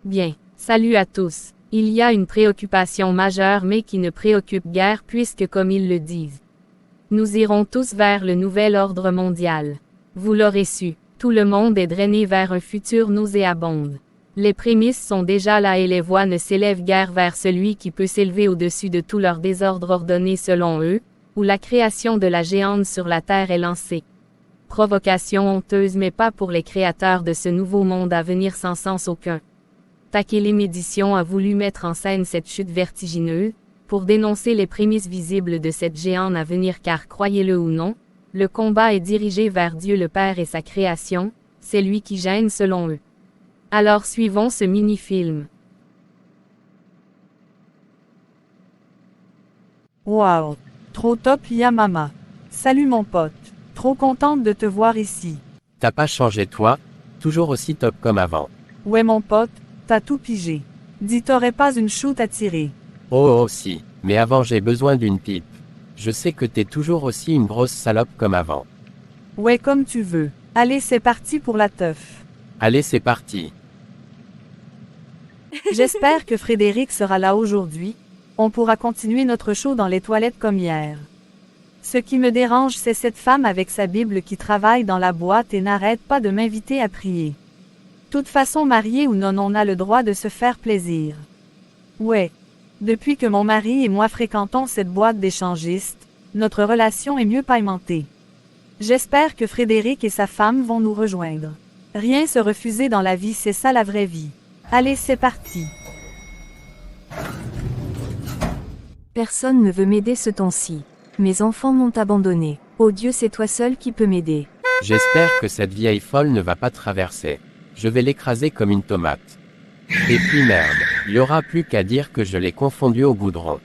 Bien, salut à tous. Il y a une préoccupation majeure mais qui ne préoccupe guère puisque comme ils le disent, nous irons tous vers le nouvel ordre mondial. Vous l'aurez su, tout le monde est drainé vers un futur nauséabond. Les prémices sont déjà là et les voix ne s'élèvent guère vers celui qui peut s'élever au-dessus de tout leur désordre ordonné selon eux, où la création de la géante sur la terre est lancée. Provocation honteuse mais pas pour les créateurs de ce nouveau monde à venir sans sens aucun. Takelim Édition a voulu mettre en scène cette chute vertigineuse, pour dénoncer les prémices visibles de cette géante à venir car croyez-le ou non, le combat est dirigé vers Dieu le Père et sa création, c'est lui qui gêne selon eux. Alors suivons ce mini-film. Wow! Trop top Yamama. Salut mon pote. Trop contente de te voir ici. T'as pas changé toi? Toujours aussi top comme avant. Ouais mon pote, t'as tout pigé. Dis t'aurais pas une shoot à tirer. Oh si, mais avant j'ai besoin d'une pipe. Je sais que t'es toujours aussi une grosse salope comme avant. Ouais comme tu veux. Allez c'est parti pour la teuf. Allez c'est parti. J'espère que Frédéric sera là aujourd'hui. On pourra continuer notre show dans les toilettes comme hier. Ce qui me dérange c'est cette femme avec sa Bible qui travaille dans la boîte et n'arrête pas de m'inviter à prier. Toute façon mariée ou non on a le droit de se faire plaisir. Ouais. Depuis que mon mari et moi fréquentons cette boîte d'échangistes, notre relation est mieux païmentée. J'espère que Frédéric et sa femme vont nous rejoindre. Rien se refuser dans la vie c'est ça la vraie vie. Allez c'est parti. Personne ne veut m'aider ce temps-ci. Mes enfants m'ont abandonné. Oh Dieu c'est toi seul qui peux m'aider. J'espère que cette vieille folle ne va pas traverser. Je vais l'écraser comme une tomate. Et puis merde, il y aura plus qu'à dire que je l'ai confondu au goudron.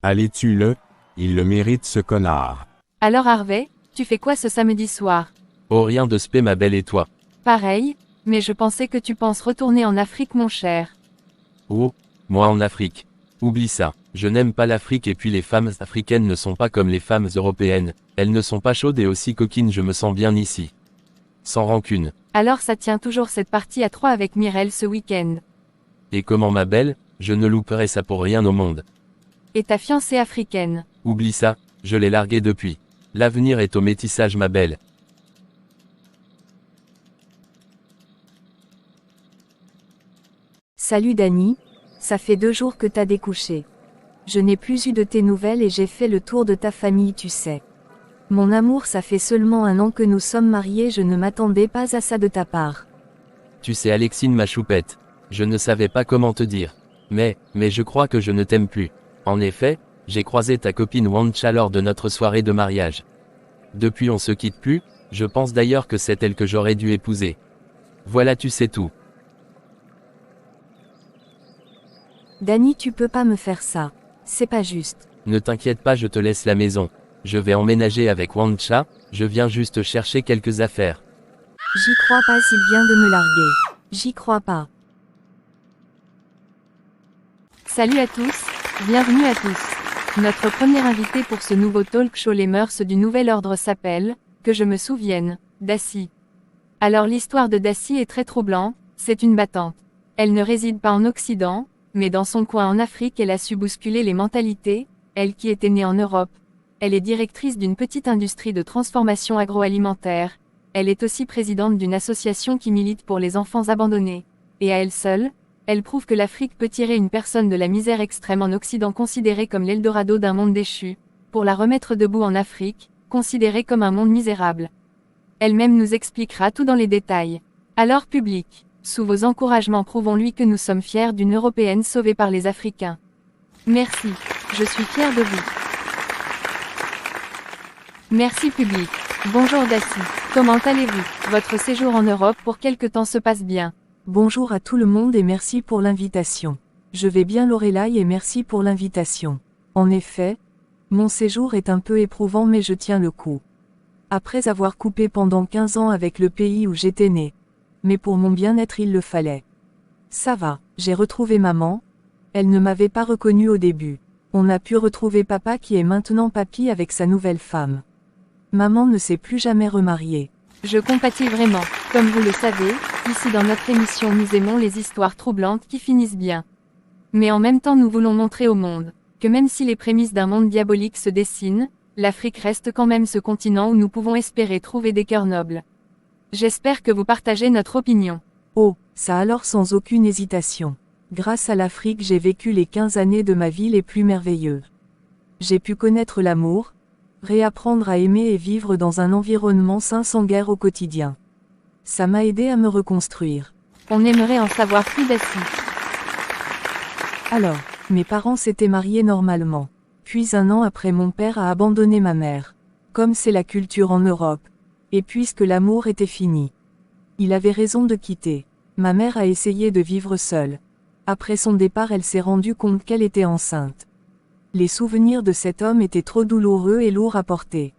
Allez tue-le, il le mérite ce connard. Alors Harvey, tu fais quoi ce samedi soir? Oh rien de spé ma belle et toi. Pareil, mais je pensais que tu penses retourner en Afrique mon cher. Oh, moi en Afrique. Oublie ça, je n'aime pas l'Afrique et puis les femmes africaines ne sont pas comme les femmes européennes, elles ne sont pas chaudes et aussi coquines je me sens bien ici. Sans rancune. Alors ça tient toujours cette partie à 3 avec Mirel ce week-end. Et comment ma belle, je ne louperai ça pour rien au monde. Et ta fiancée africaine? Oublie ça, je l'ai larguée depuis. L'avenir est au métissage ma belle. Salut Dani, ça fait 2 jours que t'as découché. Je n'ai plus eu de tes nouvelles et j'ai fait le tour de ta famille tu sais. Mon amour ça fait seulement 1 an que nous sommes mariés je ne m'attendais pas à ça de ta part. Tu sais Alexine ma choupette, je ne savais pas comment te dire. Mais je crois que je ne t'aime plus. En effet, j'ai croisé ta copine Wancha lors de notre soirée de mariage. Depuis on se quitte plus, je pense d'ailleurs que c'est elle que j'aurais dû épouser. Voilà tu sais tout. Dani tu peux pas me faire ça. C'est pas juste. Ne t'inquiète pas je te laisse la maison. Je vais emménager avec Wancha, je viens juste chercher quelques affaires. J'y crois pas s'il vient de me larguer. J'y crois pas. Salut à tous, bienvenue à tous. Notre premier invité pour ce nouveau talk show Les mœurs du nouvel ordre s'appelle, que je me souvienne, Daci. Alors l'histoire de Daci est très troublante, c'est une battante. Elle ne réside pas en Occident, mais dans son coin en Afrique elle a su bousculer les mentalités, elle qui était née en Europe. Elle est directrice d'une petite industrie de transformation agroalimentaire. Elle est aussi présidente d'une association qui milite pour les enfants abandonnés. Et à elle seule, elle prouve que l'Afrique peut tirer une personne de la misère extrême en Occident considérée comme l'Eldorado d'un monde déchu, pour la remettre debout en Afrique, considérée comme un monde misérable. Elle-même nous expliquera tout dans les détails. Alors public, sous vos encouragements prouvons-lui que nous sommes fiers d'une Européenne sauvée par les Africains. Merci, je suis fier de vous. Merci public. Bonjour Daci, comment allez-vous? Votre séjour en Europe pour quelque temps se passe bien. Bonjour à tout le monde et merci pour l'invitation. Je vais bien Lorelai et merci pour l'invitation. En effet, mon séjour est un peu éprouvant mais je tiens le coup. Après avoir coupé pendant 15 ans avec le pays où j'étais né. Mais pour mon bien-être il le fallait. Ça va, j'ai retrouvé maman. Elle ne m'avait pas reconnu au début. On a pu retrouver papa qui est maintenant papy avec sa nouvelle femme. Maman ne s'est plus jamais remariée. Je compatis vraiment. Comme vous le savez, ici dans notre émission nous aimons les histoires troublantes qui finissent bien. Mais en même temps nous voulons montrer au monde que même si les prémices d'un monde diabolique se dessinent, l'Afrique reste quand même ce continent où nous pouvons espérer trouver des cœurs nobles. J'espère que vous partagez notre opinion. Oh, ça alors sans aucune hésitation. Grâce à l'Afrique j'ai vécu les 15 années de ma vie les plus merveilleuses. J'ai pu connaître l'amour, réapprendre à aimer et vivre dans un environnement sain sans guerre au quotidien. Ça m'a aidé à me reconstruire. On aimerait en savoir plus Daci. Alors, mes parents s'étaient mariés normalement. Puis un an après mon père a abandonné ma mère. Comme c'est la culture en Europe. Et puisque l'amour était fini. Il avait raison de quitter. Ma mère a essayé de vivre seule. Après son départ elle s'est rendue compte qu'elle était enceinte. Les souvenirs de cet homme étaient trop douloureux et lourds à porter.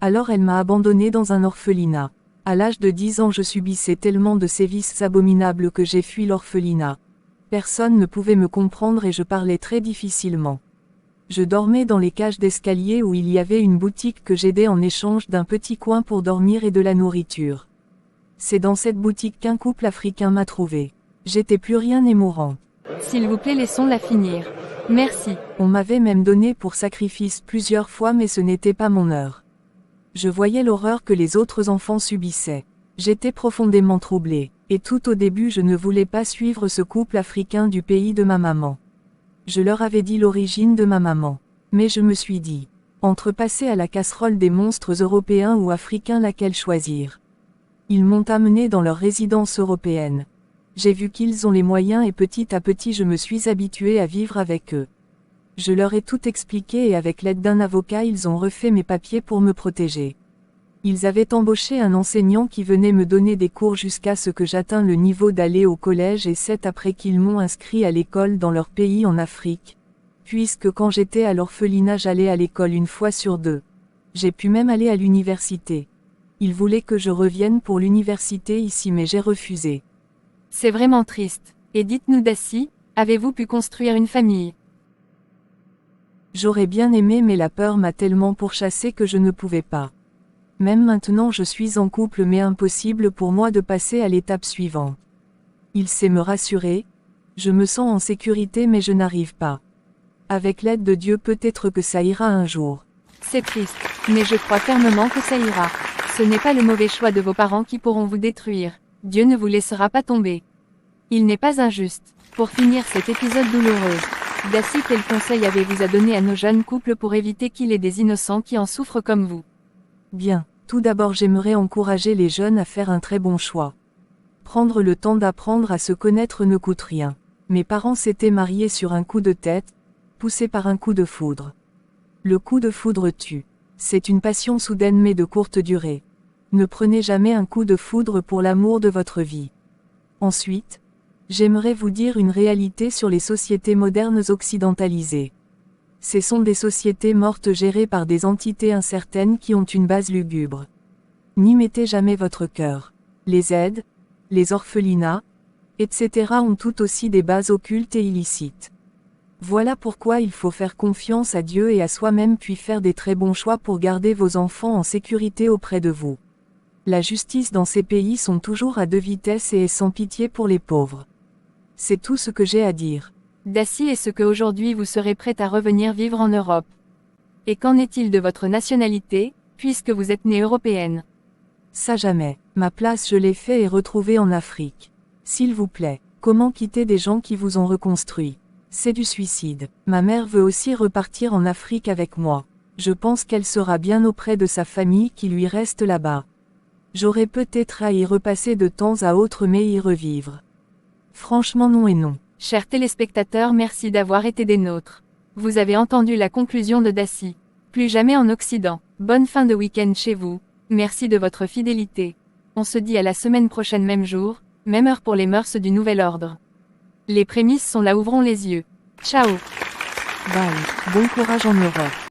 Alors elle m'a abandonnée dans un orphelinat. À l'âge de 10 ans je subissais tellement de sévices abominables que j'ai fui l'orphelinat. Personne ne pouvait me comprendre et je parlais très difficilement. Je dormais dans les cages d'escalier où il y avait une boutique que j'aidais en échange d'un petit coin pour dormir et de la nourriture. C'est dans cette boutique qu'un couple africain m'a trouvé. J'étais plus rien et mourante. S'il vous plaît laissons-la finir. Merci. On m'avait même donné pour sacrifice plusieurs fois mais ce n'était pas mon heure. Je voyais l'horreur que les autres enfants subissaient. J'étais profondément troublée, et tout au début je ne voulais pas suivre ce couple africain du pays de ma maman. Je leur avais dit l'origine de ma maman. Mais je me suis dit, entre passer à la casserole des monstres européens ou africains laquelle choisir. Ils m'ont amené dans leur résidence européenne. J'ai vu qu'ils ont les moyens et petit à petit je me suis habituée à vivre avec eux. Je leur ai tout expliqué et avec l'aide d'un avocat ils ont refait mes papiers pour me protéger. Ils avaient embauché un enseignant qui venait me donner des cours jusqu'à ce que j'atteigne le niveau d'aller au collège et c'est après qu'ils m'ont inscrit à l'école dans leur pays en Afrique. Puisque quand j'étais à l'orphelinat j'allais à l'école une fois sur 2. J'ai pu même aller à l'université. Ils voulaient que je revienne pour l'université ici mais j'ai refusé. C'est vraiment triste. Et dites-nous Daci, avez-vous pu construire une famille? J'aurais bien aimé mais la peur m'a tellement pourchassé que je ne pouvais pas. Même maintenant je suis en couple mais impossible pour moi de passer à l'étape suivante. Il sait me rassurer, je me sens en sécurité mais je n'arrive pas. Avec l'aide de Dieu peut-être que ça ira un jour. C'est triste, mais je crois fermement que ça ira. Ce n'est pas le mauvais choix de vos parents qui pourront vous détruire. Dieu ne vous laissera pas tomber. Il n'est pas injuste. Pour finir cet épisode douloureux, Daci, quel conseil avez-vous à donner à nos jeunes couples pour éviter qu'il y ait des innocents qui en souffrent comme vous? Bien, tout d'abord j'aimerais encourager les jeunes à faire un très bon choix. Prendre le temps d'apprendre à se connaître ne coûte rien. Mes parents s'étaient mariés sur un coup de tête, poussés par un coup de foudre. Le coup de foudre tue. C'est une passion soudaine mais de courte durée. Ne prenez jamais un coup de foudre pour l'amour de votre vie. Ensuite, j'aimerais vous dire une réalité sur les sociétés modernes occidentalisées. Ce sont des sociétés mortes gérées par des entités incertaines qui ont une base lugubre. N'y mettez jamais votre cœur. Les aides, les orphelinats, etc. ont tout aussi des bases occultes et illicites. Voilà pourquoi il faut faire confiance à Dieu et à soi-même puis faire des très bons choix pour garder vos enfants en sécurité auprès de vous. La justice dans ces pays sont toujours à 2 vitesses et est sans pitié pour les pauvres. C'est tout ce que j'ai à dire. Daci, est-ce qu'aujourd'hui vous serez prête à revenir vivre en Europe? Et qu'en est-il de votre nationalité, puisque vous êtes née européenne? Ça jamais. Ma place je l'ai fait et retrouvée en Afrique. S'il vous plaît, comment quitter des gens qui vous ont reconstruit? C'est du suicide. Ma mère veut aussi repartir en Afrique avec moi. Je pense qu'elle sera bien auprès de sa famille qui lui reste là-bas. J'aurais peut-être à y repasser de temps à autre mais y revivre. Franchement non et non. Chers téléspectateurs, merci d'avoir été des nôtres. Vous avez entendu la conclusion de Daci. Plus jamais en Occident. Bonne fin de week-end chez vous. Merci de votre fidélité. On se dit à la semaine prochaine même jour, même heure pour les mœurs du nouvel ordre. Les prémices sont là, ouvrons les yeux. Ciao. Bye, bon courage en Europe.